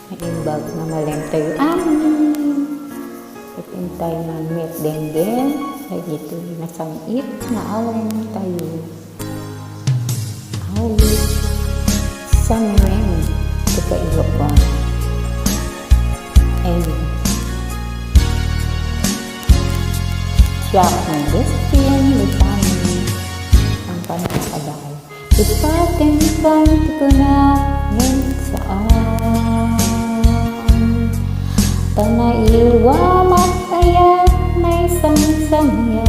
naimbag na malentay itintay na met denggen dagito nasamit na awang tayo awit sameng kakailopan and siyak ng destin litani ang panakasaday ipating kanti ko na ngayon saan tanaiwa mataya may samsangyan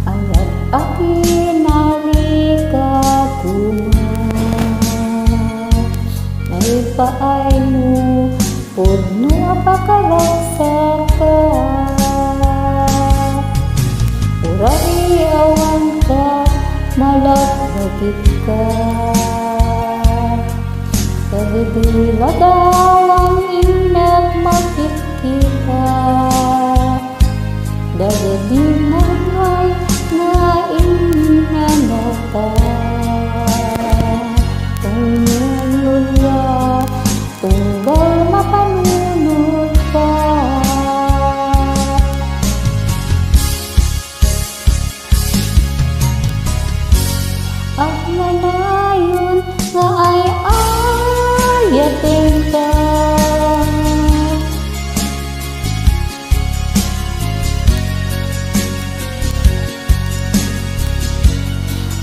ayat akin nalikatuman naipaay mo puno apakarasa ka uray awan ka malagagit ka Kadidila daw ang inat makikita Dagadinan ay nainanata Tungulula, tunggal mapanunod ka At manayon nga ay yating ka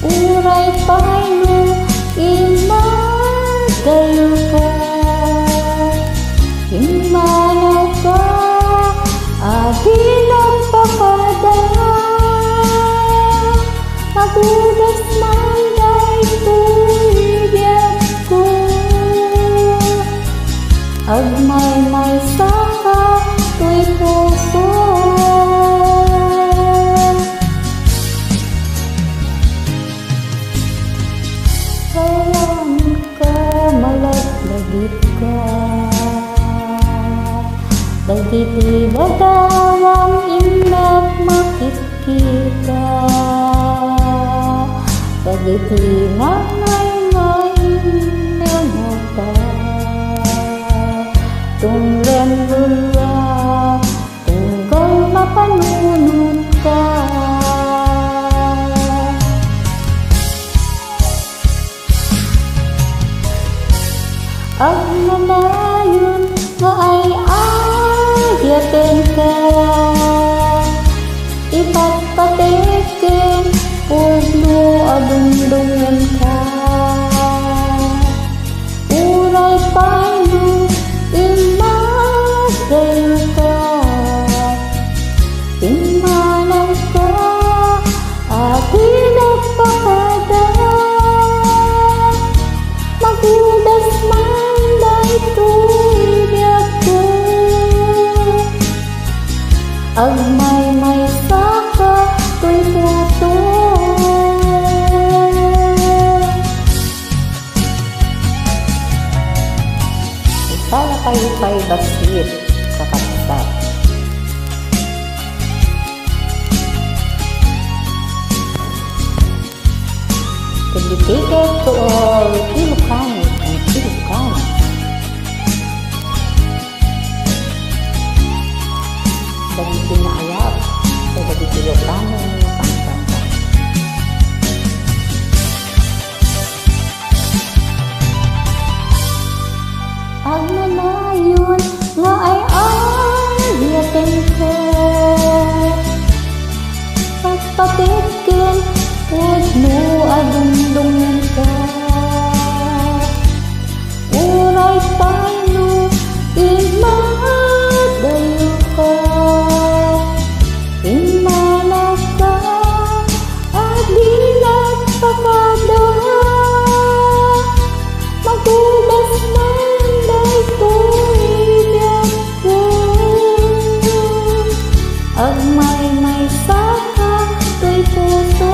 uray paano inagayo ka himanaw ka ahilang pakadala magudas man dahil tuibiyag ko agmay-may saka to'y puso kailan ka malaglagit ka dagiti dadawang inat makikita dagiti nanay-nanay Tunglen lula, tunggal mapanunod ka Ang nanayon nga ay ayatin ka Ipagpatikin, puno adundungan ka Uray paano Imagayo ka, imanaw ka, atin nagpakadala Magudas man dahil tuibiyag ko Agmay-may saka to'y puso Para kayo pa'y basit sa kapsat. Dedicated to all Ilocano and Ilocano. Bagi pinaayap sa bagi Ilocano pangkanta. Ang manayon nga ay ayatin ka Pagpatikin, puno adundungan ka Uray paano, imagayo ka Imanaw ka, at di nagpakadala Magudas man dahil tuibiyag ko Agmay-may saka to'y puso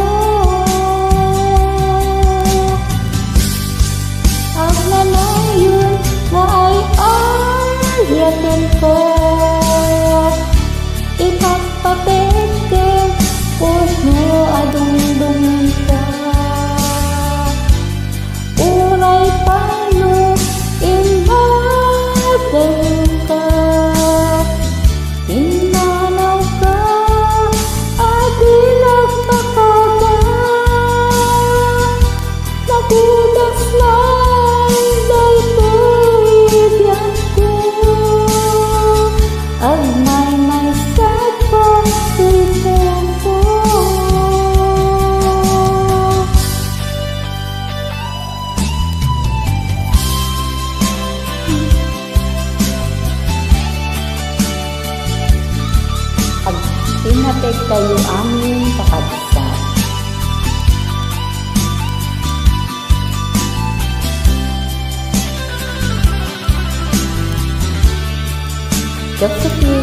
Josephine.